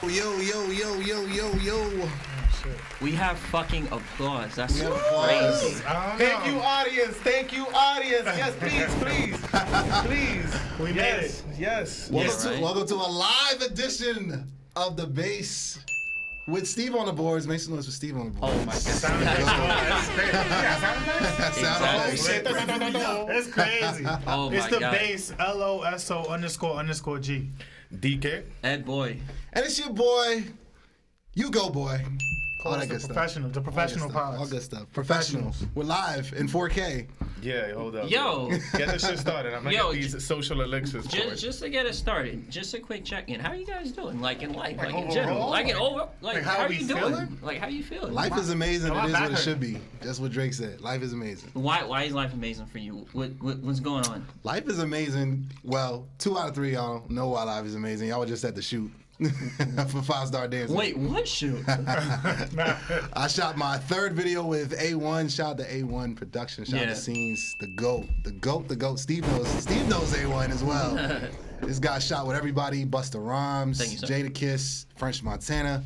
Yo. We have fucking applause. That's We have crazy. Thank you, audience. Yes, please. We made it. Yes. Welcome to a live edition of The Bass with Steve on the boards. Make some noise with Steve on the boards. Oh my god. That's It's crazy. Oh It's my the god. base LOSO__G. DK. Ed Boy. And it's your boy, U-Goboy. All that good stuff. The professional All pilots. good stuff. Professional. We're live in 4K. Yeah, hold up. Yo. Get this shit started. I'm gonna Yo, get these social elixirs for it. Just to get us started, just a quick check-in. How are you guys doing? Like in life, like in overall? general, like how how are we you doing? feeling? Like how you feeling? Life is amazing. a lot It is what it better. should be. That's what Drake said. Life is amazing. Why is life amazing for you? What's going on? Life is amazing. Well, 2 out of 3 y'all know why life is amazing. Y'all were just at the shoot for 5-star dancing. Wait, what shoot? I shot my 3rd video with A1. Shout out to A1 Production. Shout out Yeah. to Scenes. The GOAT. Steve knows A1 as well. This guy shot with everybody. Busta Rhymes, Thank you, sir. Jada Kiss, French Montana,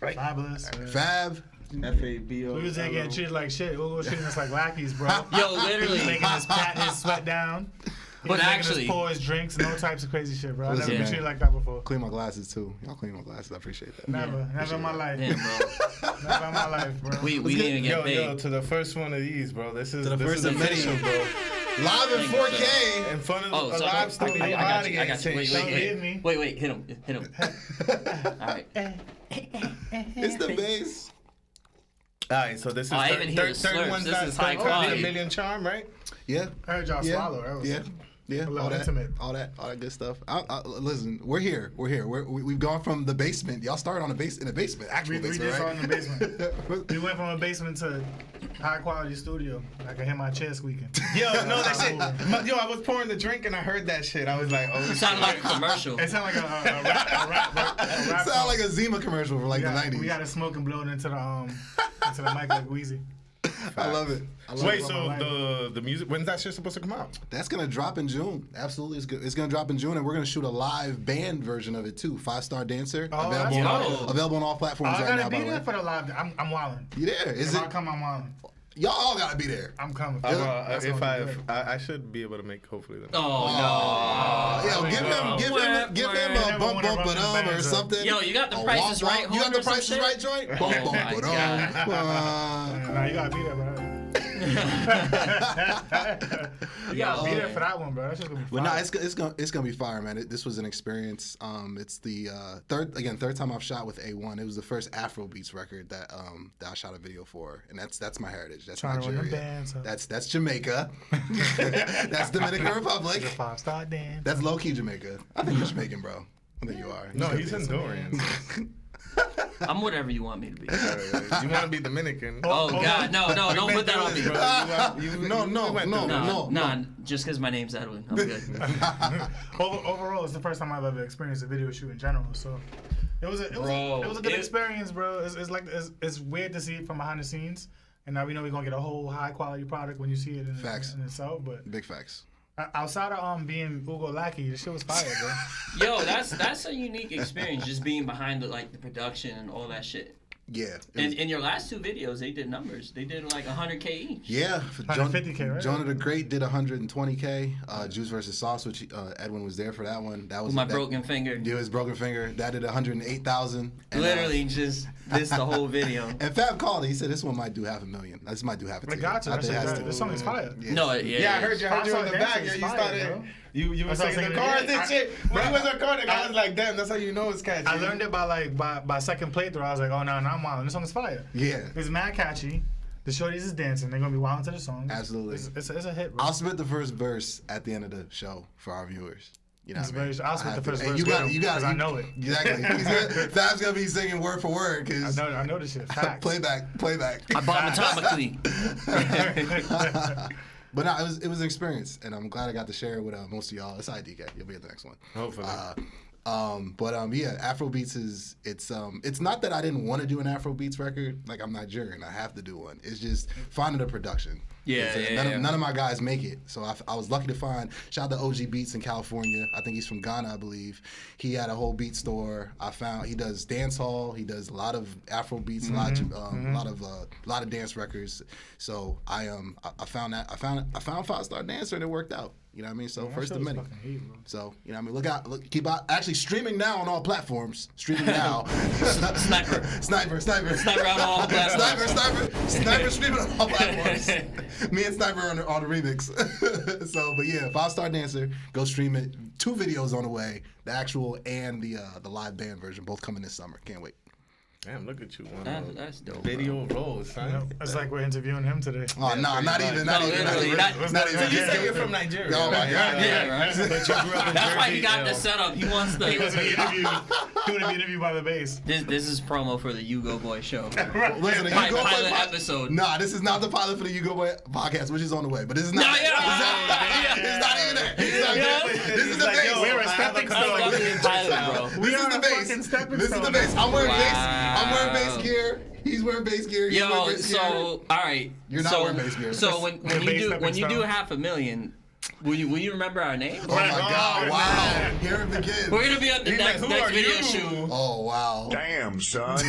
Fabulous. Fab. FABO. We was there getting treated like shit. Ugo was treating us like lackeys, bro. Yo, literally. Making us pat his sweat down. He But was making actually- us pour his drinks and all types of crazy shit, bro. I've Listen, never been man. treated like that before. Clean my glasses too. Y'all clean my glasses. I appreciate that. Never in my life. Damn, bro. Never in my life, bro. We didn't even get paid. Yo, to the first one of these, bro. This is To the this first is of many. official, bro. Live in Thank you, 4K. In front of Oh, a so live studio I got you. audience. Wait, Don't hit me. wait. Hit him. All right. It's the bass. All right, so this is Oh, I even hear the slurps. 31's This not is high a quality. million charm, right? Yeah. I heard y'all Yeah. swallow. That was Yeah, little all that, intimate. all that good stuff. Listen, we're here. We've gone from the basement. Y'all started on in the basement, actual We basement, did right? start in the basement. We went from a basement to high quality studio. I can hear my chair squeaking. Yo, no, that shit. Yo, I was pouring the drink and I heard that shit. I was like, oh, It sounded like a commercial. It sounded like a rap Sound song. like a Zima commercial for like we the got, 90s. We got it smoking blowing into the mic like Wheezy. I love it. Wait, it. so the music, when's that shit supposed to come out? That's gonna drop in June. Absolutely, it's gonna drop in June, and we're gonna shoot a live band version of it too. 5-star dancer, Oh, available, that's dope. available on all platforms I right gotta now. be By the there way, for the live. I'm wilding. you there? Is If it? I come, I'm wilding. Y'all all gotta be there. I'm coming. If gonna be good. I should be able to make hopefully that. Oh Yo, give him a never bump wanna run them or bands up. something. Yo, you got the A prices womp right womp. You got horn the or some prices shit? right joint. Oh Bump my Nah, you gotta be there, bro. You gotta be there for that one, bro. That's just gonna be But fire. no, it's gonna be fire, man. This was an experience. It's the third time I've shot with A1. It was the first Afrobeats record that I shot a video for, and that's my heritage. That's Trying to run them Nigeria. bands up. That's Jamaica. That's Dominican Republic. It's a 5-star dance. That's low key Jamaica. I think you're Jamaican, bro. I think you are. No, You he's should be. Honduran. I'm whatever you want me to be. You want to be Dominican? Oh God, no, don't put that on me. No. Just because my name's Edwin, I'm good. Overall, it's the first time I've ever experienced a video shoot in general. So it was a good experience, bro. It's weird to see it from behind the scenes, and now we know we're gonna get a whole high quality product when you see it in itself. But Big facts. outside of being Ugo Lackey, the shit was fire, bro. Yo, that's a unique experience, just being behind the production and all that shit. Yeah. And in your last 2 videos, they did numbers. They did like 100K each. Yeah, 150K, right? Jonah the Great did 120K. Juice versus Sauce, which Edwin was there for that one. That was With my broken finger. Yeah, his broken finger. That did 108,000. Literally just this the whole video. And Fab called it. He said this one might do 500,000. This might do half a I ticket. got you. I think it has to. This song is fire. Yeah. No, Yeah, I heard you on the back. Yeah, you started. You were That's what I'm singing the saying. chorus Yeah, and shit. When you was recording, I was like, damn, that's how you know it's catchy. I learned it by second playthrough. I was like, oh no, I'm wild. This song is fire. Yeah. It's mad catchy. The shorties is dancing. They're gonna be wild to the song. Absolutely. It's a hit, bro. I'll submit the first verse at the end of the show for our viewers. You know what I mean? I'll spit I the have first to. verse. You got with it. him, 'cause I know it. Exactly. Fab's gonna be singing word for word because I know this shit. Facts. playback. I bought atomically. But no, it was an experience, and I'm glad I got to share it with most of y'all. It's IDK. You'll be at the next one. Hopefully. Yeah, Afrobeats is it's not that I didn't want to do an Afrobeats record. Like I'm Nigerian, I have to do one. It's just finding a production. None of my guys make it. So I was lucky to find, shout out to OG Beats in California. I think he's from Ghana, I believe. He had a whole beat store. He does dance hall. He does a lot of Afro beats, a lot of dance records. So I found 5-Star Dancer and it worked out. You know what I mean? So first of many. So you know what I mean? Keep out. Actually streaming now on all platforms. Streaming now. Sniper on all platforms. Sniper streaming on all platforms. Me and Sniper on the remix. So, but yeah, 5-Star Dancer. Go stream it. 2 videos on the way. The actual and the live band version, both coming this summer. Can't wait. Damn, look at you. That's dope. Video roles, son. It's like we're interviewing him today. Oh, no, not even. So you say you're from Nigeria. Oh, my God. Yeah, right. But you grew up in That's why Jersey, he got the setup. He wants He was the. going to be interviewed by the base. This is promo for the U-Goboy show. Listen, the U-Goboy pilot episode. Nah, this is not the pilot for the U-Goboy podcast, which is on the way. But this is not. No, It's not even there. This is the base. We're a stepping stone. This is the base. This is the base. I'm wearing bass gear. He's wearing bass gear. All right. You're not wearing bass gear. So when you do $500,000, will you remember our names? Oh my God! Wow! Here it begins. We're gonna be at the next video shoot. Oh wow! Damn, son.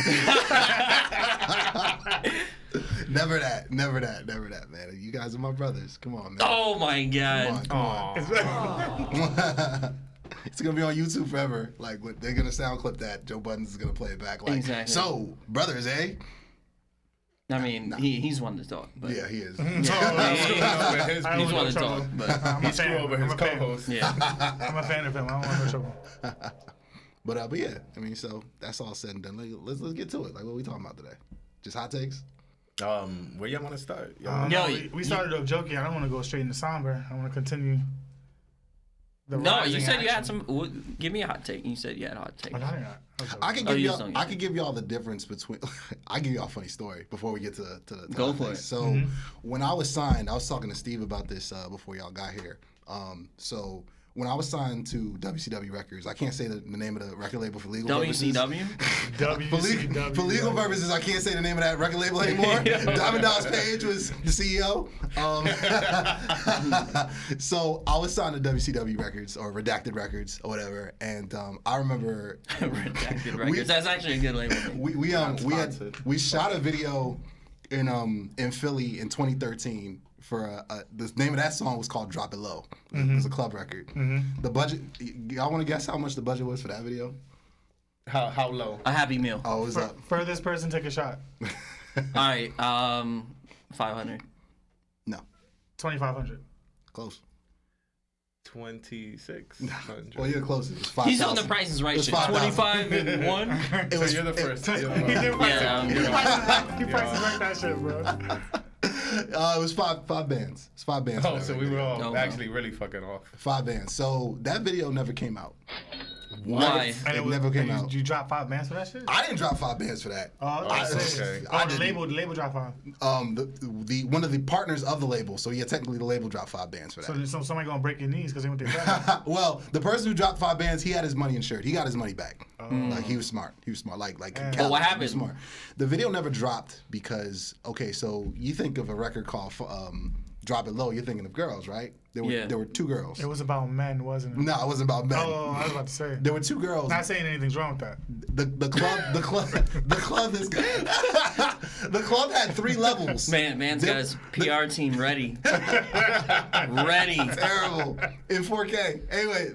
Never that, man. You guys are my brothers. Come on, man. Oh my God! Come on. It's gonna be on YouTube forever. Like they're gonna sound clip that. Joe Buttons is gonna play it back. Like, exactly. So, brothers, eh? I mean, he's one to talk. But Yeah, he is. he's one to talk. But He screw over his co-host. yeah. I'm a fan of him. I don't want no trouble. But yeah, I mean, so that's all said and done. Like, let's get to it. Like, what are we talking about today? Just hot takes? Where y'all want to start? We started off joking. I don't want to go straight into somber. I want to continue. No, you said you had some. Give me a hot take. You said you had a hot take. I can give y'all the difference between. I give y'all a funny story before we get to the Go for it. So when I was signed, I was talking to Steve about this before y'all got here. So when I was signed to WCW Records, I can't say the name of the record label for legal purposes. WCW? For legal purposes, I can't say the name of that record label anymore. Diamond Dallas Page was the CEO. So I was signed to WCW Records or Redacted Records or whatever, and I remember Redacted Records. That's actually a good label. We shot a video in Philly in 2013. For the name of that song was called "Drop It Low." It was a club record. The budget. Y'all want to guess how much the budget was for that video? How low? A Happy Meal. Oh, it was up. Furthest person take a shot. All right. 500. No. 2,500. Close. 2,600. Well, you're close. It was 5,000. He's on the Price is Right It was shit. 5,000. 25 and 1. It was you're the first. He prices right that shit, bro. It was five bands. It's 5 bands. Oh, so we were all No. actually really fucking off. 5 bands. So that video never came out. Why? And it never came out. You dropped 5 bands for that shit? I didn't drop 5 bands for that. Okay. The label dropped 5. The one of the partners of the label. So yeah, technically the label dropped 5 bands for that. So somebody gonna break your knees because they went there. Well, the person who dropped 5 bands, he had his money insured. He got his money back. Like he was smart. Like But what happened? He was smart. The video never dropped because so you think of a record called Drop It Low, you're thinking of girls, right? There were 2 girls. It was about men, wasn't it? No, it wasn't about men. Oh, I was about to say. There were 2 girls. Not saying anything's wrong with that. The club is good. The club had 3 levels. Man's got his PR team ready. Ready. Terrible. In 4K. Anyway,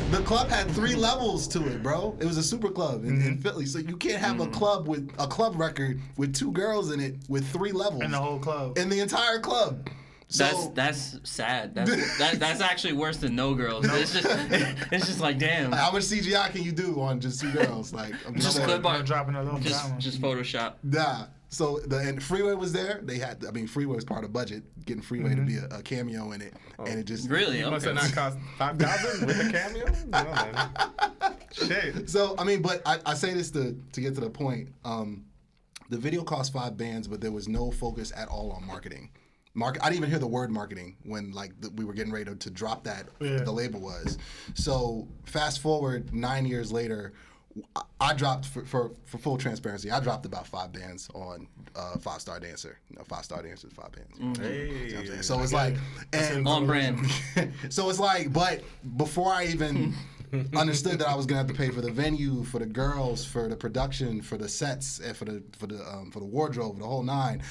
the club had 3 levels to it, bro. It was a super club in Philly. So you can't have a club record with 2 girls in it with 3 levels. In the whole club. In the entire club. So, that's sad. That's actually worse than no girls. It's just like damn. How much CGI can you do on just 2 girls? Like I'm Just saying. clip art. Dropping a little Just Photoshop. Nah. So and Freeway was there. Freeway was part of budget, getting Freeway to be a cameo in it, and it just Really? Must have not cost 5,000 with a cameo? No, man. Shit. So but I say this to get to the point. The video cost 5 bands, but there was no focus at all on marketing. I didn't even hear the word marketing when we were getting ready to drop that. The label was. So fast forward 9 years later, I dropped for full transparency. I dropped about 5 bands on 5-Star Dancer. 5-Star Dancer is 5 bands. Hey. You know what I'm saying? So it's like, and On brand. so it's like, but before I even understood that I was gonna have to pay for the venue, for the girls, for the production, for the sets, and for the wardrobe, the whole 9,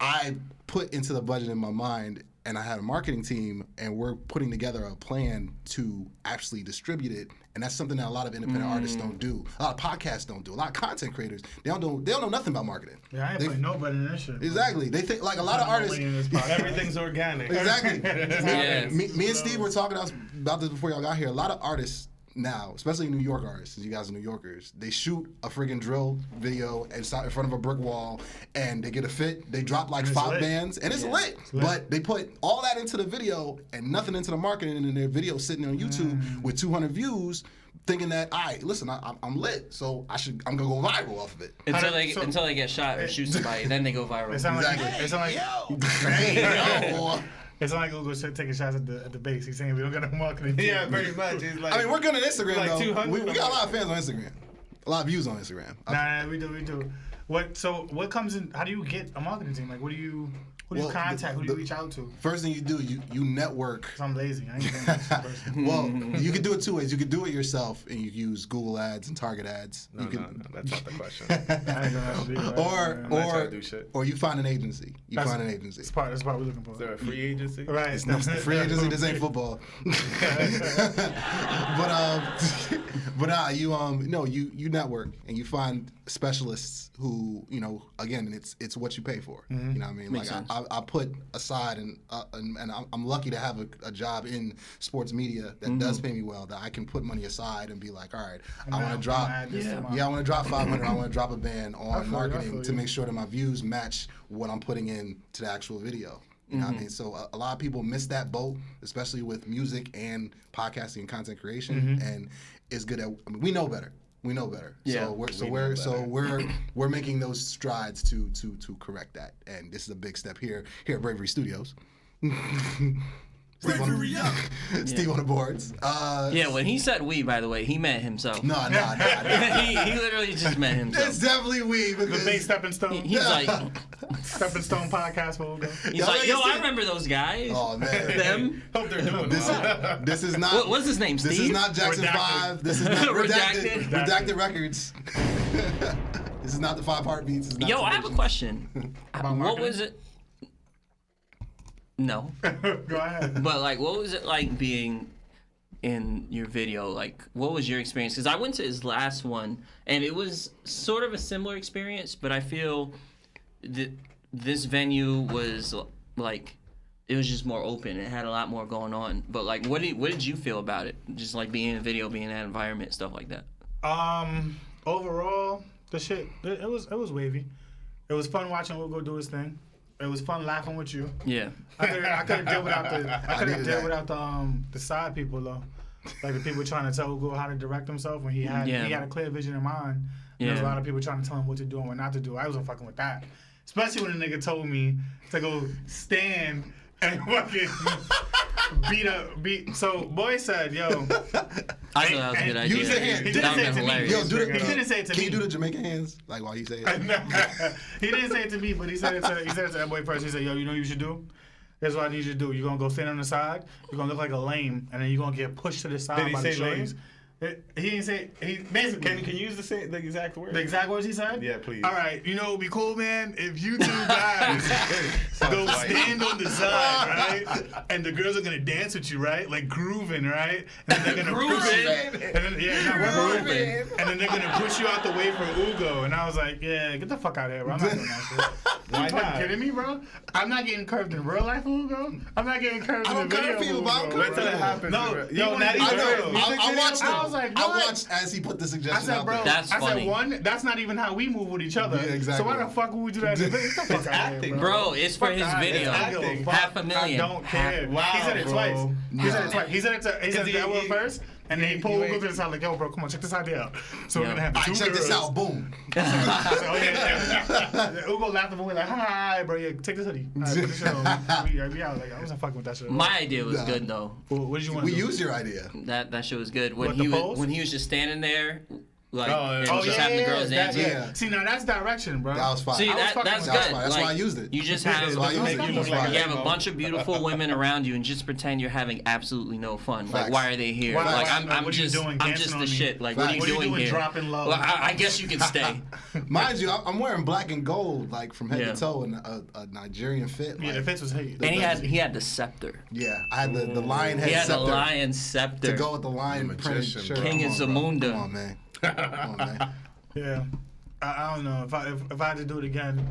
I put into the budget in my mind. And I had a marketing team, and we're putting together a plan to actually distribute it. And that's something that a lot of independent artists don't do. A lot of podcasts don't do. A lot of content creators, they don't know nothing about marketing. Yeah, I ain't putting nobody in this shit. Exactly. They think like a lot of artists. Everything's organic. Exactly. Yes. Me and Steve were talking about this before y'all got here. A lot of artists now, especially New York artists, since you guys are New Yorkers, they shoot a friggin' drill video in front of a brick wall, and they get a fit. They drop like 5 bands, and it's lit. But they put all that into the video and nothing into the marketing, and their video sitting on YouTube with 200 views, thinking that, all right, listen, I'm lit, so I'm gonna go viral off of it. Until they get shot or shoot somebody, then they go viral. It sounds like, Yo. it's not like Ugo taking shots at the base. He's saying we don't got no marketing. Yeah, pretty much. He's like, I mean, we're good on Instagram, like though. 200 We got a lot of fans on Instagram. A lot of views on Instagram. Nah, we do. What comes in? How do you get a marketing team? Like, who do you contact? Who do you reach out to? First thing you do, you network. 'Cause I'm lazy. I ain't doing this person. Well, you can do it 2 ways. You can do it yourself, and you use Google Ads and Target Ads. No, that's not the question. I ain't gonna do it. Or I'm not trying to do shit. or you find an agency. That's That's part we're looking for. Is there a free agency? Right. It's no free agency. This ain't football. You network and you find specialists who, again, it's what you pay for. You know what I mean? Makes like sense. I put aside and I'm lucky to have a job in sports media that does pay me well, that I can put money aside and be like, all right, I want to drop. I want to drop 500. I want to drop a band on marketing to make sure that my views match what I'm putting in to the actual video. You know what I mean? So a lot of people miss that boat, especially with music and podcasting and content creation. And it's good at. We know better. We know better. Yeah. We're making those strides to correct that. And this is a big step here at Bravery Studios. Steve on the boards. When he said we, by the way, he meant himself. No. he literally just meant himself. It's definitely we. The big Stepping Stone. He's like, Stepping Stone podcast for Ugo. he's like, yo, I remember those guys. Oh man. Them. Hope they're doing This is not. What's his name? Steve. This is not Jackson Redacted. 5. This is not Redacted. Redacted Records. This is not the 5 Heartbeats. It's not Yo, I have a Temptation. question. What marketing? was it? No. Go ahead. But like, what was it like being in your video? Like, what was your experience? Because I went to his last one, and it was sort of a similar experience, but I feel that this venue was like, it was just more open. It had a lot more going on. But like, what did you feel about it? Just like being in a video, being in that environment, stuff like that. Overall, the shit it was wavy. It was fun watching Ugo do his thing. It was fun laughing with you. Yeah. I could have dealt without the side people though, like the people trying to tell Ugo how to direct himself when he had a clear vision in mind. And There was a lot of people trying to tell him what to do and what not to do. I wasn't fucking with that, especially when the nigga told me to go stand and fucking beat. So boy said, yo. I thought that was a good idea. Use your hand. He That didn't would say have it been to me. hilarious. He didn't say it to me. Can you do the Jamaican hands like while you say it? He didn't say it to me, but he said it to that boy first. He said, yo, you know what you should do? Here's what I need you to do. You're gonna go stand on the side. You're gonna look like a lame, and then you're gonna get pushed to the side Did he by the say lame? shorties. He didn't say. He basically. Can you use the exact word? The exact words he said? Yeah, please. All right, you know, it'd be cool, man, if you two guys go stand on the side, right? And the girls are gonna dance with you, right? Like grooving, right? And then they're gonna push Grooving? it. And then, we're grooving. And then they're gonna push you out the way for Ugo. And I was like, yeah, get the fuck out of here, bro. I'm not doing that shit. Why You fucking not? kidding me, bro? I'm not getting curved in real life, Ugo. I'm not getting curved in the video, curve you, Ugo. but I'm Wait till it happens. No, Yo, not not even I know. girls. I watched it. I was like, I what? watched as he put the I suggestion said, out bro, there. That's funny. said, one, that's not even how we move with each other. Yeah, exactly. So why the fuck would we do that? Get the fuck out of here, acting. Bro, it's for Fuck his out of here. video. I don't give a fuck. $500,000. I don't care. Wow, he said it bro. twice. He said it Nah. twice. He said it to he- that one he- first, and then he pulled Ugo to the side like, yo, bro, come on, check this idea out. So we're Yeah. gonna have All two right, check girls. this out. Boom. I said, oh, yeah. Ugo laughed at me like, hi, bro, yeah, take this hoodie. All right, put this shit on. We out. Like, I wasn't fucking with that shit. My idea was Nah. good though. What did you want We to do? used your idea. That shit was good. When What, he the was pose? when he was just standing there, like and just having the girls dance. Yeah. See, now that's direction, bro. That was fine. See, that's good. That's fine. That's why I Like, used it. You just have That's why I used it. You look like you have a bunch of beautiful women around you, and just pretend you're having absolutely no fun. Facts. Like, why are they here? Why- like, why- I'm what are you just, doing I'm dancing just on the me? shit. Like, Facts. what are you What are you doing doing here? dropping low? Well, I guess you can stay. Mind you, I'm wearing black and gold, like from head Yeah. to toe, and a Nigerian fit. Yeah, like, the fits was hate. And he had the scepter. Yeah, I had the lion head He had the scepter lion scepter. to go with the lion The printed magician, shirt. bro. King Come of on, bro. Zamunda. Come on, man. Come on, man. Yeah, I don't know. If I had to do it again,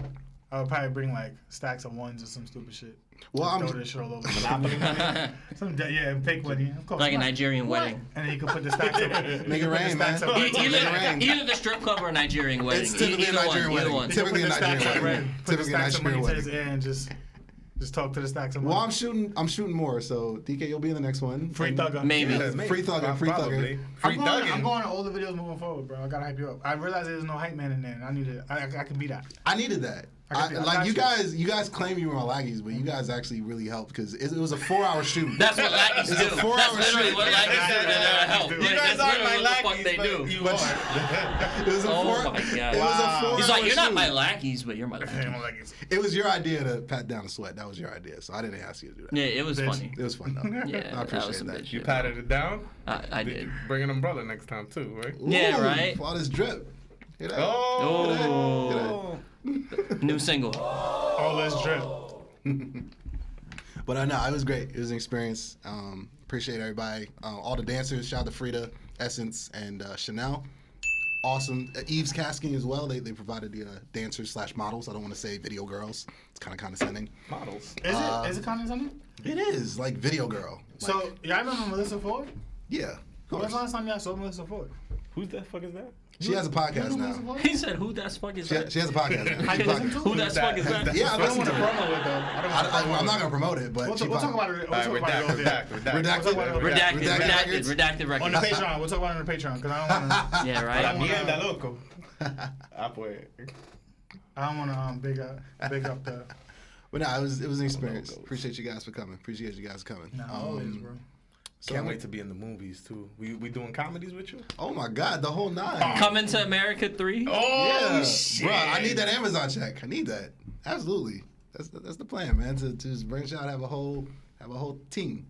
I would probably bring like stacks of ones or some stupid shit. Well, Throw this shit all over. Fake money, of course. Like a What? Nigerian What? wedding. And then you can put the stacks up. Make it rain, man. Either the strip club or a Nigerian wedding. It's typically a Either Nigerian one. Either wedding. one. Typically a Nigerian wedding. Put the Typically a stacks of money Nigerian to his wedding. ear and just talk to the stacks of money. Well, I'm shooting more. So DK, you'll be in the next one. Free And- thugger. Maybe. Yeah, free thugger, free thugger. Free I'm thugging. going to all the videos moving forward, bro. I gotta hype you up. I realized there's no hype man in there, and I can be that. I needed that. I got You guys claim you were my laggies, but you guys actually really helped because it was a 4-hour shoot. That's what lackeys do. It's a 4-hour That's literally shoot. what lackeys do. They're help. You Like, guys that's aren't literally my what the fuck lackeys, they but do. you are. It was a Oh 4. my God. It was a Wow. 4-hour He's like, you're not shoot. my lackeys, but you're my lackeys. It was your idea to pat down a sweat. That was your idea, so I didn't ask you to do that. Yeah, it was Bitch. funny. It was fun though. Yeah, I that was appreciate some that. bitch You shit. patted it down? I did. Bring an umbrella next time too, right? Yeah, Ooh, right? For all this drip. Hear that? Oh. New single. All this drip. But no, it was great. It was an experience. Appreciate everybody. All the dancers. Shout out to Frida, Essence, and Chanel. Awesome. Eve's Casking as well. They provided the dancers/models. I don't want to say video girls. It's kind of condescending. Models. Is it condescending? It is like video girl. Like, So y'all remember Melissa Ford? yeah. of When was course. the last time y'all saw Melissa Ford? Who the fuck is that? She has a podcast Melissa now. Ford? He said, who that fuck is She that? has a podcast now. How you listen to Who it? that fuck is that? Yeah, I I don't listen want to to her. promo it though. I'm not gonna promote it, but We'll talk about it. We'll talk about it off air. Redacted records. On the Patreon. We'll talk about it on the Patreon because I don't want to. Yeah, La right? mierda, loco. Ah, pues. I don't want to big up the. But no, it was an experience. Appreciate you guys for coming. Appreciate you guys coming. No, always, bro. So, Can't wait to be in the movies too. We doing comedies with you? Oh my God, the whole 9. Coming to America 3. Oh Yeah, shit! bro, I need that Amazon check. I need that. Absolutely. That's the plan, man. To just branch out, have a whole team,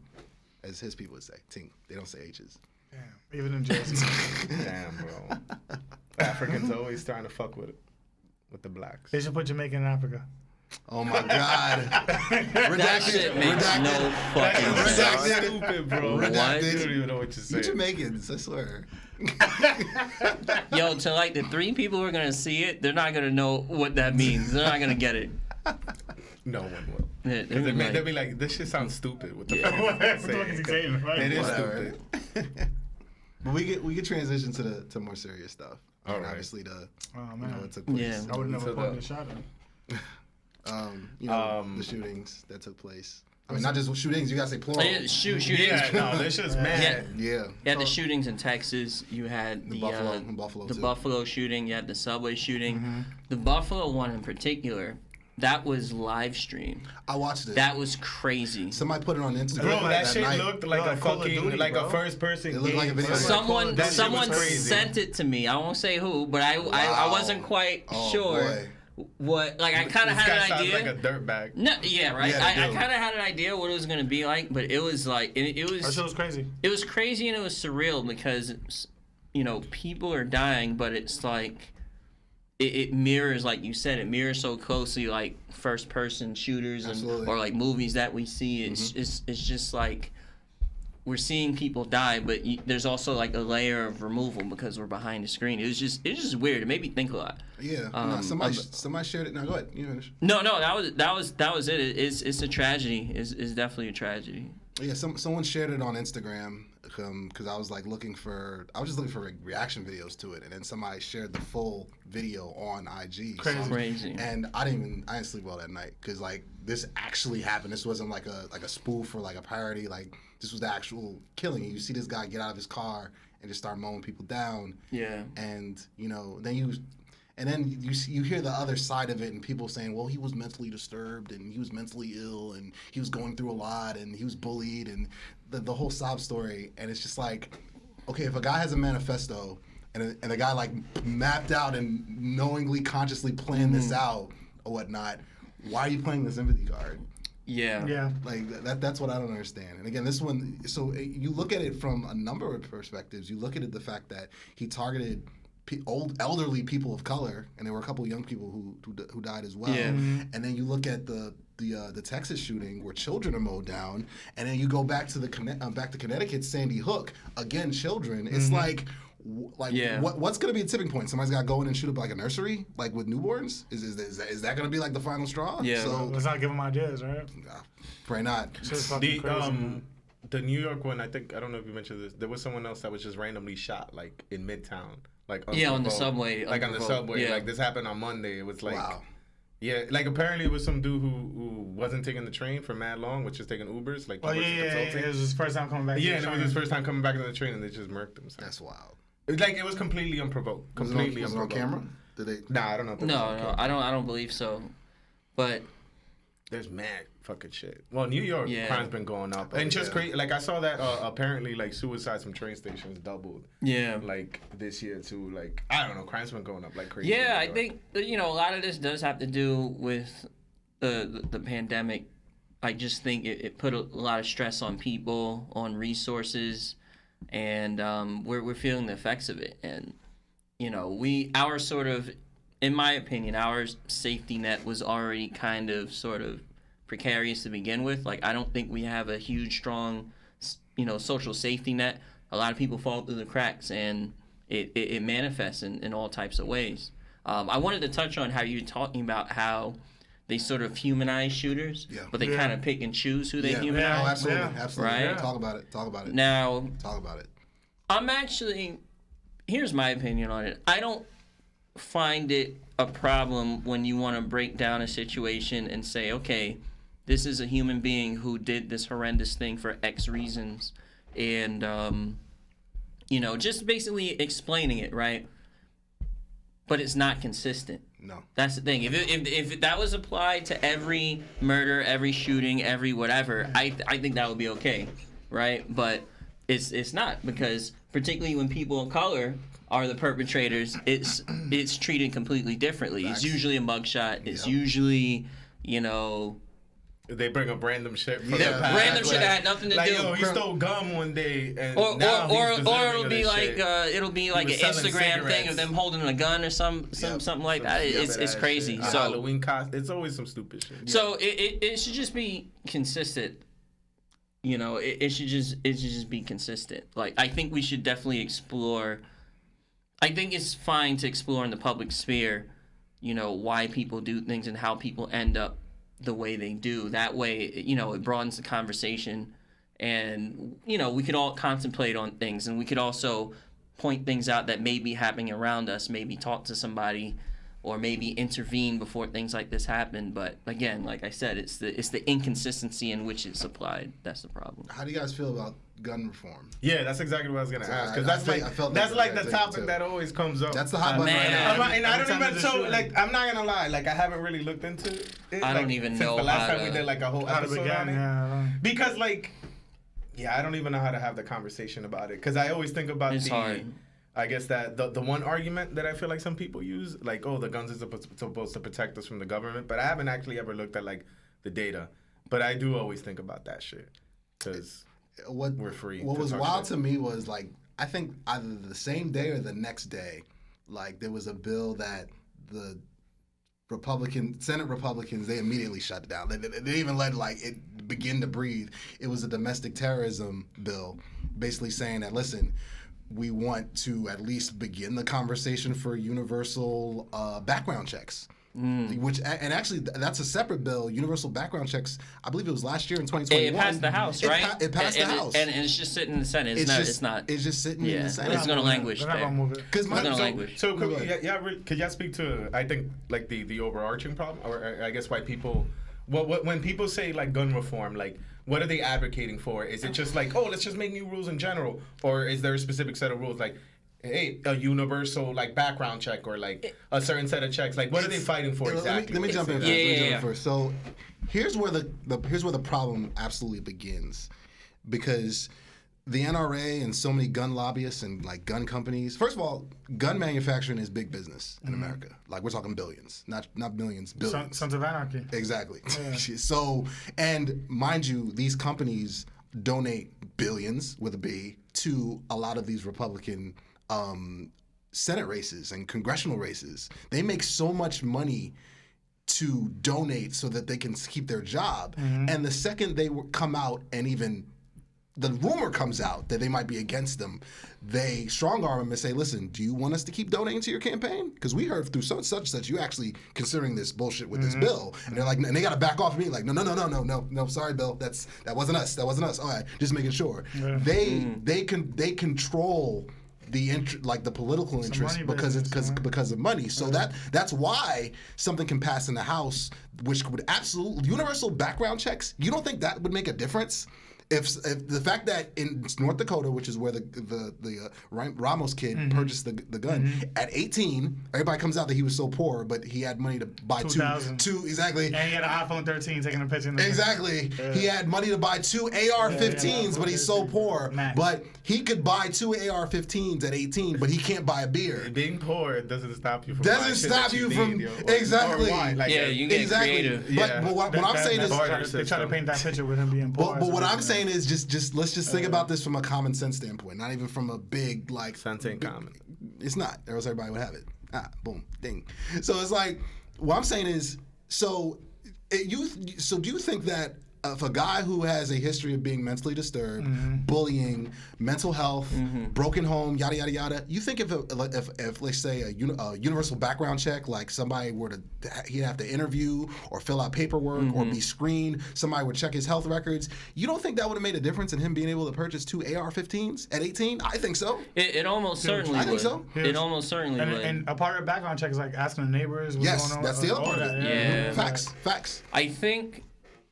as his people would say. Team. They don't say H's. Damn, even in Jersey. Damn, bro. Africans always trying to fuck with the blacks. They should put Jamaica in Africa. Oh my God. That shit makes redacted. no fucking Redacted. sense. Stupid, bro. Redacted. You don't even know what you're You saying. Jamaicans, I swear. Yo, to like the 3 people who are gonna see it, they're not gonna know what that means. They're not gonna get it. No one will. They're Because like- they'll be like, this shit sounds stupid. What the Yeah. fuck is What the fuck is he saying, right? It is Whatever. stupid. But we get transition to more serious stuff. All And right. obviously the Oh you know man, what took place. Yeah. I would never So put the- the shot in. The shootings that took place. I mean, not just shootings. You gotta say plural. Shootings. Yeah, no, this shit's mad. Yeah. You had the shootings in Texas. You had the Buffalo the too. Buffalo shooting. You had the subway shooting. The Buffalo one in particular, that was live stream. I watched it. That was crazy. Somebody put it on Instagram. Bro, that shit night. looked like a Call of fucking, Duty, like bro. a first person It looked like a video. Someone That shit was someone crazy. sent it to me. I won't say who, but I Wow. wasn't quite Oh, sure boy. what. Like I kind of This guy had an sounds idea. like a dirtbag. No, yeah, right. Yeah, I they do. kind of had an idea what it was gonna be like, but it was like it That was shit was crazy. it was crazy and it was surreal because people are dying, but it's like it mirrors, like you said, it mirrors so closely like first person shooters Absolutely. or like movies that we see. It's just like we're seeing people die, but there's also like a layer of removal because we're behind the screen. It was just weird. It made me think a lot. Yeah. No, somebody shared it. Now go ahead. You finish. No, that was it. It's a tragedy. It's definitely a tragedy. Yeah. Someone shared it on Instagram because I was just looking for reaction videos to it, and then somebody shared the full video on IG. Crazy. And I didn't sleep well that night because this actually happened. This wasn't like a spoof or like a parody. Like this was the actual killing. You see this guy get out of his car and just start mowing people down. Yeah. And then you hear the other side of it and people saying, well, he was mentally disturbed and he was mentally ill and he was going through a lot and he was bullied and the whole sob story. And it's just like, okay, if a guy has a manifesto and the guy like mapped out and knowingly, consciously planned this out or whatnot. Why are you playing the sympathy card? Yeah. Like that's what I don't understand. And again, this one, so you look at it from a number of perspectives. You look at it the fact that he targeted elderly people of color, and there were a couple of young people who died as well. Yeah. And then you look at the Texas shooting where children are mowed down, and then you go back to back to Connecticut, Sandy Hook, again, children. It's like what's going to be a tipping point? Somebody's got to go in and shoot up like a nursery, like with newborns. Is that going to be like the final straw? Yeah. So let's not give them ideas, right? Pray not. The New York one, I don't know if you mentioned this. There was someone else that was just randomly shot, like in Midtown, like on the subway, like on the subway. Yeah. Like this happened on Monday. It was like, wow. Yeah, like apparently it was some dude who wasn't taking the train for mad long, was just taking Ubers. Like, It was his first time coming back. Yeah, and it was his first time coming back to the train, and they just murked him. So. That's wild. It was completely unprovoked. Completely was it on camera? Did they? Nah, I don't know. No, I don't believe so. But there's mad fucking shit. Well, New York crime's been going up, and just crazy. Like I saw that apparently like suicides from train stations doubled. Yeah. Like this year too. Like I don't know, crime's been going up like crazy. Yeah, I think a lot of this does have to do with the pandemic. I just think it put a lot of stress on people, on resources, and we're feeling the effects of it. And our sort of, in my opinion, our safety net was already kind of sort of precarious to begin with. Like, I don't think we have a huge, strong, social safety net. A lot of people fall through the cracks, and it manifests in all types of ways. I wanted to touch on how you were talking about how they sort of humanize shooters, but they kind of pick and choose who they humanize. Yeah, absolutely. Right? Yeah. Talk about it. Now, talk about it. I'm actually, here's my opinion on it. I don't find it a problem when you want to break down a situation and say, okay, this is a human being who did this horrendous thing for X reasons, and just basically explaining it, right? But it's not consistent. No. That's the thing. If that was applied to every murder, every shooting, every whatever, I think that would be okay, right? But it's not, because particularly when people of color are the perpetrators, it's treated completely differently. Facts. It's usually a mugshot. It's usually, they bring up random shit from the past. Random shit that had nothing to do. Yo, he stole gum one day, and or it'll be like an Instagram thing of them holding a gun or something like that. It's crazy. Shit. So Halloween costume. It's always some stupid shit. So it should just be consistent. It should just be consistent. Like, I think we should definitely explore. I think it's fine to explore in the public sphere, why people do things and how people end up the way they do. That way, it broadens the conversation, and we could all contemplate on things, and we could also point things out that may be happening around us, maybe talk to somebody, or maybe intervene before things like this happen. But again, like I said, it's the inconsistency in which it's applied that's the problem. How do you guys feel about gun reform? Yeah, that's exactly what I was gonna ask, because that's like the topic that always comes up. That's the hot button right now. And I don't even I'm not gonna lie, like I haven't really looked into it. I don't even know the last time we did like a whole episode on it. Because I don't even know how to have the conversation about it, because I always think about hard. I guess that the one argument that I feel like some people use, like, oh, the guns are supposed to protect us from the government, but I haven't actually ever looked at like the data. But I do always think about that shit, because we're free. What was wild to me was, like, I think either the same day or the next day, like, there was a bill that the Senate Republicans, they immediately shut it down. They didn't even let it begin to breathe. It was a domestic terrorism bill, basically saying that, listen, we want to at least begin the conversation for universal background checks. And actually, that's a separate bill. Universal background checks. I believe it was last year in 2021. It passed the House, right? It passed the House, and it's just sitting in the Senate. It's not. It's just sitting in the Senate. It's going to languish. They're not going to move it. Because could y'all speak to, I think, like the overarching problem, or I guess why people, when people say like gun reform, like, what are they advocating for? Is it just like, oh, let's just make new rules in general, or is there a specific set of rules, like, hey, a universal like background check, or like a certain set of checks? Like, what are they fighting for exactly? Let me jump in first. So here's where the problem absolutely begins, because the NRA and so many gun lobbyists and like gun companies. First of all, gun manufacturing is big business in America. Like we're talking billions, not millions, billions. Sons of Anarchy. Exactly. Yeah. So, and mind you, these companies donate billions with a B to a lot of these Republican Senate races and congressional races. They make so much money to donate so that they can keep their job. And the second they come out and even the rumor comes out that they might be against them, they strong arm them and say, listen, do you want us to keep donating to your campaign? Because we heard through such you actually considering this bullshit with this bill. And they're like, and they got to back off me like, no, sorry, Bill, that wasn't us. All right, just making sure. Yeah. They control the political interest because of money. So that's why something can pass in the House, which would absolutely universal background checks. You don't think that would make a difference? If the fact that in North Dakota, which is where the Ramos kid purchased the gun at 18, everybody comes out that he was so poor, but he had money to buy two exactly. And he had an iPhone 13 taking a picture. Exactly. He had money to buy two AR-15s, but he's so poor. Max. But he could buy two AR-15s at 18, but he can't buy a beer. Being poor doesn't stop you from exactly. You get creative. But what I'm saying is they try to paint that picture with him being poor. But what I'm saying is just let's just think about this from a common sense standpoint, not even from a big like. Sense ain't common. It's not, or else everybody would have it. Boom, ding. So it's like what I'm saying is so do you think that if a guy who has a history of being mentally disturbed, bullying, mental health, broken home, yada yada yada, you think if let's say a universal background check, like somebody were to he'd have to interview or fill out paperwork or be screened, somebody would check his health records, you don't think that would have made a difference in him being able to purchase two AR-15s at 18? I think so. It almost certainly would. I think so. It almost certainly would. And a part of the background check is like asking the neighbors what's going on. That's the other part of it. Yeah. Facts. I think,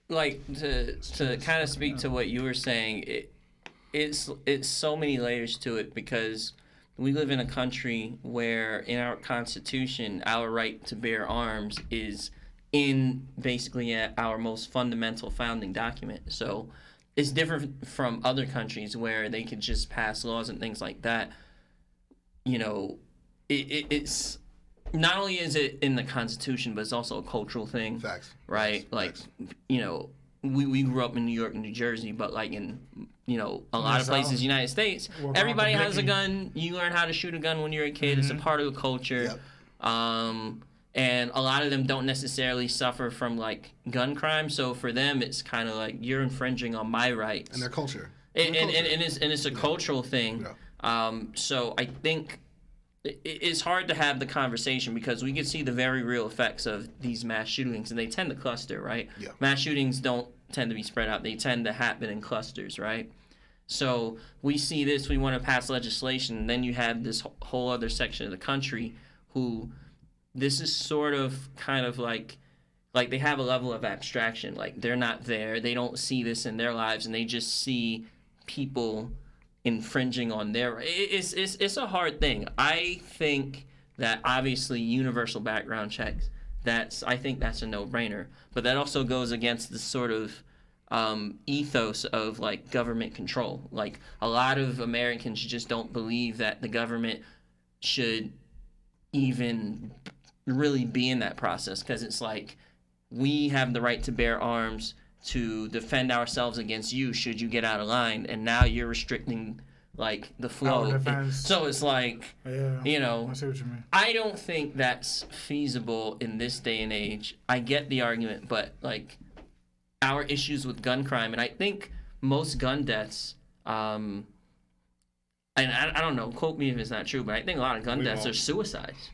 like, to kind of speak to what you were saying, it's so many layers to it because we live in a country where in our Constitution, our right to bear arms is in basically our most fundamental founding document. So it's different from other countries where they could just pass laws and things like that. You know, it's not only is it in the Constitution, but it's also a cultural thing. Facts. Right? Facts. Like, you know, we grew up in New York and New Jersey, but like in, you know, a lot of places in the United States, everybody has a gun. You learn how to shoot a gun when you're a kid. It's a part of the culture. Yep. And a lot of them don't necessarily suffer from like gun crime. So for them, it's kind of like you're infringing on my rights. And their culture. And it's a cultural thing. Yeah. So I think it's hard to have the conversation because we can see the very real effects of these mass shootings, and they tend to cluster, right? Yeah. Mass shootings don't tend to be spread out. They tend to happen in clusters, right? So we see this, we want to pass legislation, and then you have this whole other section of the country who this is sort of kind of like they have a level of abstraction. Like they're not there. They don't see this in their lives, and they just see people infringing on their it's a hard thing. I think that obviously universal background checks, I think that's a no-brainer, but that also goes against the sort of ethos of like government control. Like a lot of Americans just don't believe that the government should even really be in that process because it's like we have the right to bear arms to defend ourselves against you should you get out of line, and now you're restricting like the flow. So it's like, you know, I see what you mean. I don't think that's feasible in this day and age. I get the argument, but like our issues with gun crime, and I think most gun deaths, and I don't know, quote me if it's not true, but I think a lot of gun deaths are suicides.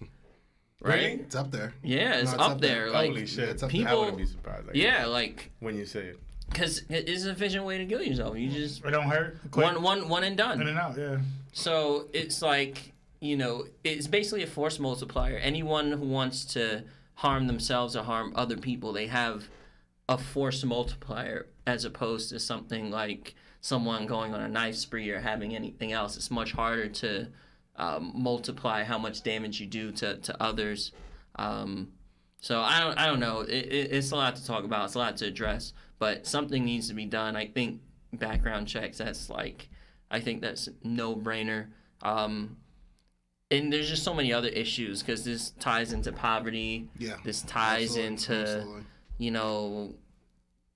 Right? Really? It's up there. Yeah, it's up there. Like, holy shit! it's up People, there. I wouldn't be surprised. Like when you say it, because it's an efficient way to kill yourself. You just it don't hurt. Quick. One and done. In and out. Yeah. So it's like, you know, it's basically a force multiplier. Anyone who wants to harm themselves or harm other people, they have a force multiplier as opposed to something like someone going on a knife spree or having anything else. It's much harder to multiply how much damage you do to others. So I don't know. It's a lot to talk about. It's a lot to address. But something needs to be done. I think background checks, that's like I think that's no-brainer. And there's just so many other issues because this ties into poverty. Yeah. This ties into, absolutely. you know,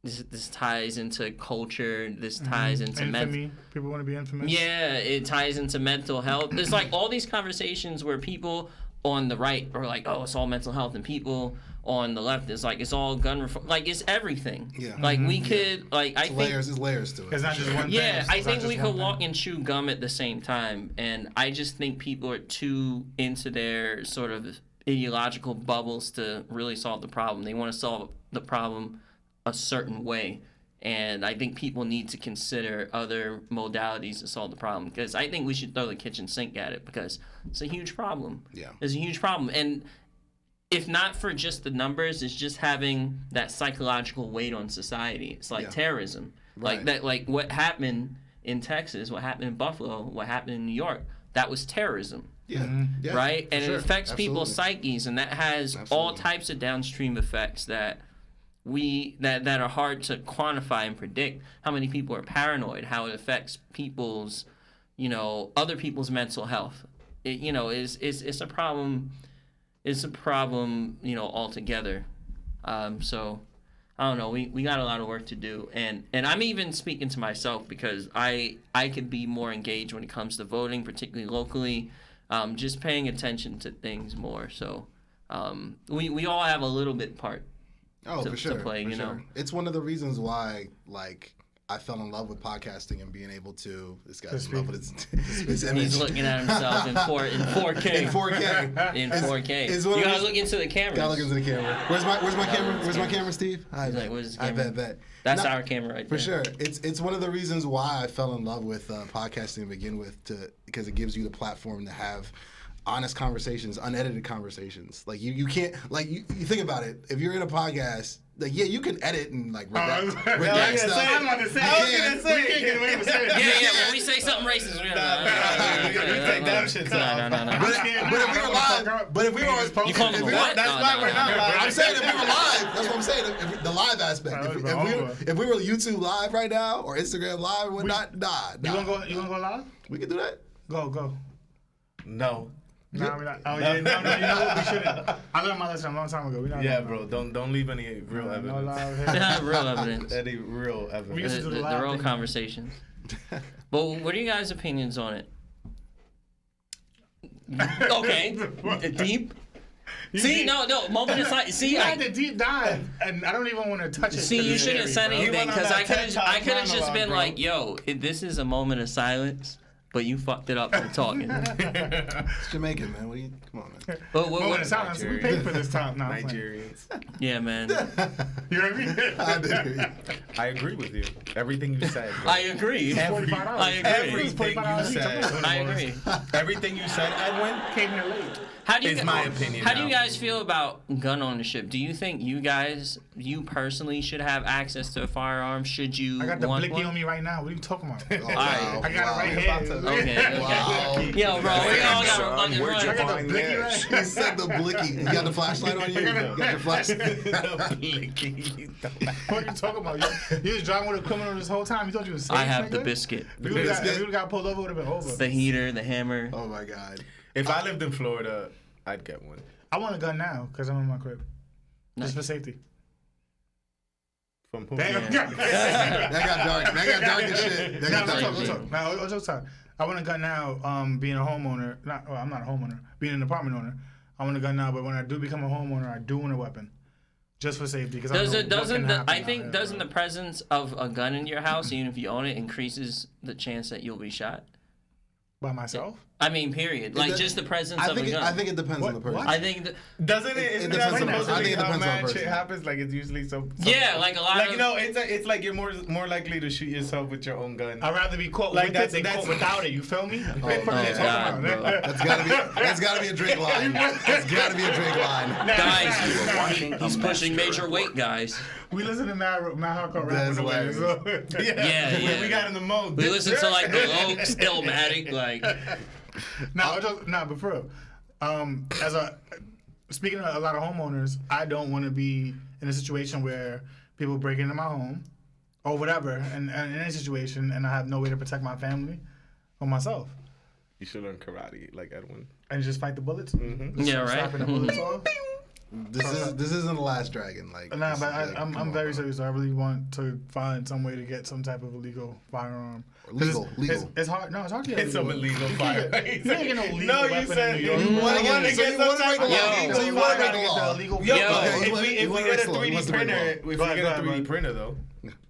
this ties into culture. This ties into infamy. People want to be infamous. Yeah, it ties into mental health. There's like all these conversations where people on the right are like, oh, it's all mental health, and people on the left is like, it's all gun reform. Like, it's everything. Yeah. Like, we could, like, I think... There's layers to it. It's not just one thing. Yeah, I It's not think we just could one walk thing. and chew gum at the same time, and I just think people are too into their sort of ideological bubbles to really solve the problem. They want to solve the problem a certain way, and I think people need to consider other modalities to solve the problem, because I think we should throw the kitchen sink at it, because it's a huge problem. Yeah. It's a huge problem, and if not for just the numbers, it's just having that psychological weight on society. It's like terrorism. Right. Like that, like what happened in Texas, what happened in Buffalo, what happened in New York, that was terrorism. Yeah. Yeah. Right? And sure. it affects Absolutely. people's psyches, and that has all types of downstream effects that that are hard to quantify and predict. How many people are paranoid, how it affects people's, you know, other people's mental health. It, you know, it's a problem. It's a problem, you know, altogether. So I don't know. We got a lot of work to do, and I'm even speaking to myself, because I could be more engaged when it comes to voting, particularly locally. Just paying attention to things more. So we all have a little bit part. For sure. To play, for you sure. know. It's one of the reasons why, like, I fell in love with podcasting and being able to. This guy's in love with his image. He's looking at himself in 4K. In 4K. In 4K. It's You one of gotta those- look into the camera. Gotta look into the camera. Where's my camera? Where's my camera, Steve? He's like, where's the I camera? bet. That's No, our camera right For there. sure. It's one of the reasons why I fell in love with podcasting to begin with, because it gives you the platform to have honest conversations, unedited conversations. Like you can't, like you think about it. If you're in a podcast, like, yeah, you can edit and like redact stuff. I'm about to say. I was gonna say. We can't get away with saying it. Yeah, when we say something racist, we take that shit No. But if we were live, You call them what? That's why we're not live. I'm saying if we were live, that's what I'm saying. The live aspect. If we were YouTube live right now or Instagram live or whatnot, nah. You wanna go live? We can do that. Go. No. Nah, we're not. Oh yeah, no. You know what? We shouldn't. I learned my lesson a long time ago. We're not. Yeah, bro. Don't leave any real No evidence. live here. Real evidence. Any real We evidence. used to do the The live real thing. conversations. But what are you guys' opinions on it? Okay. Deep. See, no, moment of silence. See, You had the deep dive, and I don't even want to touch it. See, you shouldn't have said anything, went on because that TED Talk I could have just monologue, been bro. like, yo, this is a moment of silence, but you fucked it up by talking. It's Jamaican, man. Come on, man. But Moment of silence. We paid for this time. No, I'm playing. Nigerians. yeah, man. You know what I mean? I do. I agree with you. Everything you said. Bro. I agree. $45. I agree. Everything you said. I agree. Everything you said, Edwin. Came here late. How do you Is my opinion How do you now. guys feel about gun ownership? Do you think you personally should have access to a firearm? Should you I got the want blicky one? on me right now. What are you talking about? Oh, right. wow, I got wow. it right here. Okay. Wow. Yo, bro, we all got a fucking Where'd you run. I got the find blicky that? right He said the blicky. You got the flashlight on you? You got your flashlight? What are you talking about? You was driving with a criminal this whole time. You thought you was safe, I have the nigga? biscuit, If you got pulled over, it would have been over. the heater, the hammer. Oh my God. If I lived in Florida, I'd get one. I want a gun now because I'm in my crib. Nice. Just for safety. From who? Damn. That got dark. That got dark as shit. That got dark as No, shit. Now, all jokes aside, I want a gun now. Being a homeowner, I'm not a homeowner. Being an apartment owner, I want a gun now. But when I do become a homeowner, I do want a weapon, just for safety. Because Doesn't the presence of a gun in your house, even if you own it, increases the chance that you'll be shot? by myself? I mean, period. Like, It- just the presence I of a think gun. I think it depends on the person. What? I think that, Doesn't it? It Isn't depends that on the person. I supposedly think it how depends on the mad shit person. happens? Like it's usually so. yeah, like a lot Like of you know, it's like you're more likely to shoot yourself with your own gun. I'd rather be caught Like, with that's- it than that's- caught without it. You feel me? Oh, What the fuck are you no. talking God, about? bro. That's gotta be a drink line. That's gotta be a drink line. guys. He's pushing major weight, guys. We listen to Mad Hardcore rap That's on the way. hilarious. So. Yeah. We got in the mode. We listen to like the Lokes, Illmatic, like. But for real, speaking of a lot of homeowners, I don't want to be in a situation where people break into my home or whatever, and in a situation, and I have no way to protect my family. for myself. You should learn karate like Edwin. And just fight the bullets. Mm-hmm. Yeah, right. Slapping the bullets off. This isn't the last dragon. Like, Nah, this but is, like, I'm come on, very bro. serious. I really want to find some way to get some type of illegal firearm. 'Cause Legal. It's hard. No, it's hard to get It's some illegal fire. You can't get no legal No, you weapon said in New York. you wanna want get- to so get you some wanna type make of the law. illegal So you wanna fire. make the law. Illegal Yo, Yo, if we get a 3D printer, if we Go ahead, get a go 3D ahead. printer though.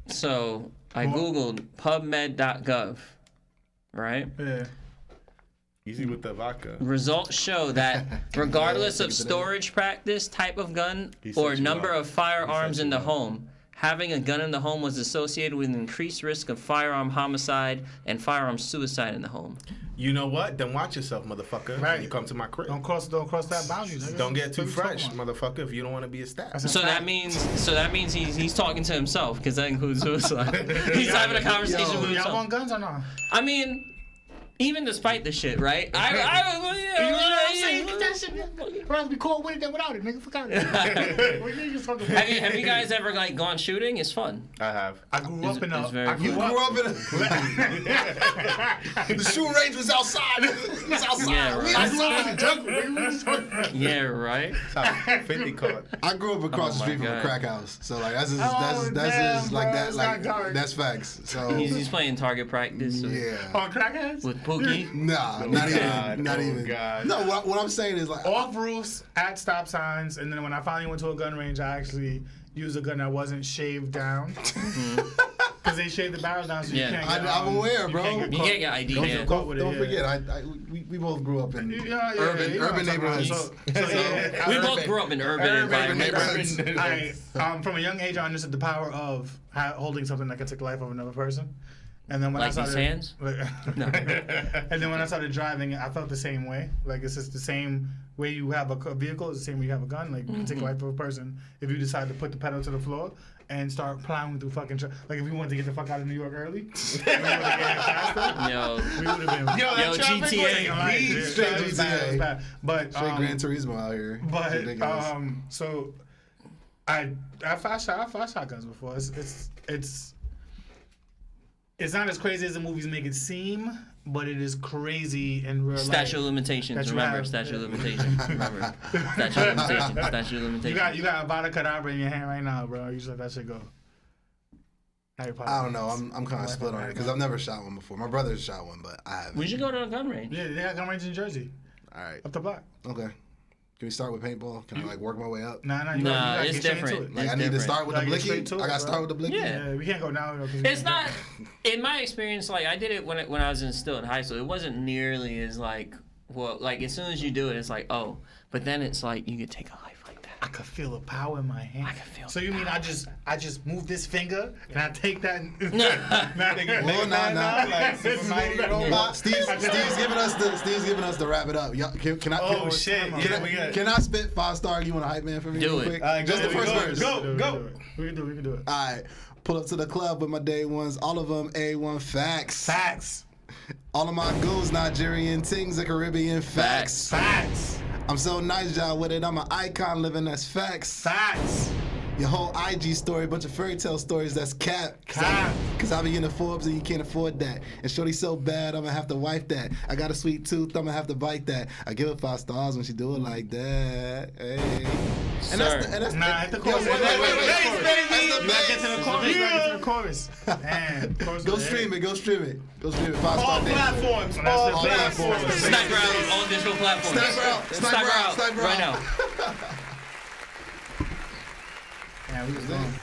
So I googled PubMed.gov, right? Yeah. Easy with the vodka. Results show that regardless Yeah, of take it storage practice, type of gun, He set or you number up. of firearms He set in you the up. home, having a gun in the home was associated with an increased risk of firearm homicide and firearm suicide in the home. You know what? Then watch yourself, motherfucker. Right. When you come to my crib. Don't cross that boundary. Nigga. Don't get too What you talking fresh, about? motherfucker. If you don't want to be a stat. That's a So fact. that means he's talking to himself because that includes suicide. He's having a conversation Yo. with Y'all himself. want guns or not? I mean, even despite the shit, right? You know what I'm saying? Get that shit. I'd rather be caught with it than without it, nigga. Fuck out of here. What you talking about? Have you guys ever like gone shooting? It's fun. I have. I grew up in a. it's very I You grew grew up. up in the shooting range was outside. It was outside. Yeah, right. I grew up in the jungle, nigga. What you talking about? Yeah, right. That's how 50 caught. I grew up across Oh the my street from a God. crack house, so like that's just, Oh, that's damn, just like bro, that it's like not dark. that's facts. So He's playing target practice yeah. On crackheads? with Pookie. Nah, Oh, not God. even, not Oh, even. God. No, what I'm saying is like, Off roofs, at stop signs, and then when I finally went to a gun range, I actually used a gun that wasn't shaved down. Because they shaved the barrel down, so Yeah. you can't get I'm aware, you bro. can't get You caught. can't get ID. don't, Yeah. caught with it, don't yeah. forget, we both grew up in Yeah, urban you know what I'm talking about. neighborhoods. So, yeah, We urban- both grew up in urban environments. From a young age, I understood the power of holding something that could take the life of another person. And then when Like I these started, hands? No. and then when I started driving, I felt the same way. Like it's just the same way you have a vehicle is the same way you have a gun. Like you can take the life of a person if you decide to put the pedal to the floor and start plowing through fucking. Like if we wanted to get the fuck out of New York early, we would have get faster. Yo. We would have been. Yo, GTA. Straight It was bad, it was GTA. bad. But Straight Gran Turismo out here. It's but ridiculous. so I fired shotguns before. It's not as crazy as the movies make it seem, but it is crazy in real life. Statute of limitations. That you Remember, have- statute of limitations. Remember, statute of limitations. Statute of limitations. You got a Vada Kedavra in your hand right now, bro. You just let that shit go. Harry Potter. I don't know. I'm kind of split on it because I've never shot one before. My brother's shot one, but I haven't. We should go to a gun range. Yeah, they got gun range in Jersey, All right. up the block. Okay. Can we start with paintball? Can I like work my way up? Nah, Nah, you gotta it's get straight different. into it. Like It's I need to different. start with the Gotta get blicky. straight to it, I got to bro. start with the blicky. Yeah. Yeah, we can't go now. It's not, in my experience, like I did it when I was still in high school. It wasn't nearly as like, well, like as soon as you do it, it's like, oh, but then it's like you could take a life like that. I could feel the power in my hand. I could feel So you mean I just move this finger and I take that? Well, nah. Like Super Mario robot. Nah, Steve's giving us the wrap it up. Can I? Oh, can, shit. Can, Yeah, I, we got can I spit 5-star? You want a hype man for me? Do real it. quick? Alright, Just go, the first go, verse. go. We can do it. All right. Pull up to the club with my day ones. All of them A1 facts. Facts. All of my goons Nigerian things are Caribbean facts. Facts. I'm so nice, y'all, with it. I'm an icon living. That's facts. Facts. Your whole IG story, bunch of fairy tale stories. That's cap. Cap. Cause I be in the Forbes and you can't afford that. And shorty so bad, I'ma have to wipe that. I got a sweet tooth, I'ma have to bite that. I give her 5 stars when she do it like that. Hey. And that's Nah, at the Yo, chorus. wait. You gotta get to the chorus. You gotta get to the chorus. Damn. Go stream it. Go stream it. 5-star All day. platforms. That's All the best. platforms. Sniper out on all digital platforms. Sniper out. Sniper out Sniper right out. now. Yeah, we was going.